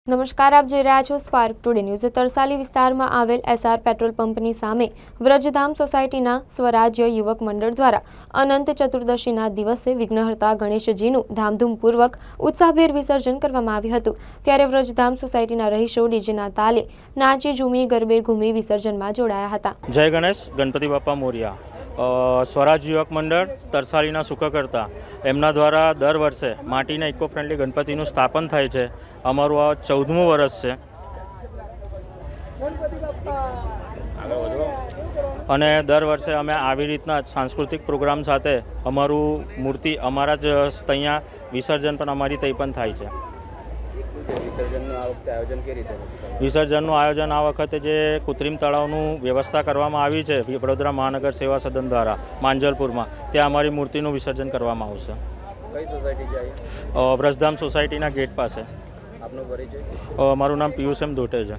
નમસ્કાર, આપ જોઈ રહ્યા છો સ્પાર્ક ટુડે ન્યૂઝ। તરસાલી વિસ્તારમાં આવેલ એસઆર પેટ્રોલ પંપની સામે વ્રજધામ સોસાયટીના સ્વરાજ્ય યુવક મંડળ દ્વારા અનંત ચતુર્દશીના દિવસે વિઘ્નહર્તા ગણેશજીનું ધામધૂમપૂર્વક ઉત્સાહભેર વિસર્જન કરવામાં આવ્યું હતું। ત્યારે વ્રજધામ સોસાયટીના રહીશો ડીજેના તાલે નાચી ઝૂમી ગરબે ઘૂમી વિસર્જનમાં જોડાયા હતા। જય ગણેશ, ગણપતિ બાપા મોરિયા। સ્વરાજ યુવક મંડળ તરસાલીના સુખકર્તા એમના દ્વારા દર વર્ષે માટીના ઇકો ફ્રેન્ડલી ગણપતિનું સ્થાપન થાય છે। અમારું આ 14મું વર્ષ છે અને દર વર્ષે અમે આવી રીતના સાંસ્કૃતિક પ્રોગ્રામ સાથે અમારું મૂર્તિ અમારા જ ત્યાં વિસર્જન પણ અમારી ત્યાં પણ થાય છે। વિસર્જનનું આયોજન આ વખતે જે કૃત્રિમ તળાવનું વ્યવસ્થા કરવામાં આવી છે વડોદરા મહાનગર સેવા સદન દ્વારા માંજલપુરમાં, ત્યાં અમારી મૂર્તિનું વિસર્જન કરવામાં આવશે। કઈ સોસાયટી છે? વ્રજધામ સોસાયટીના ગેટ પાસે। આપનો પરિચય? મારું નામ પિયુષ એમ દોટે છે।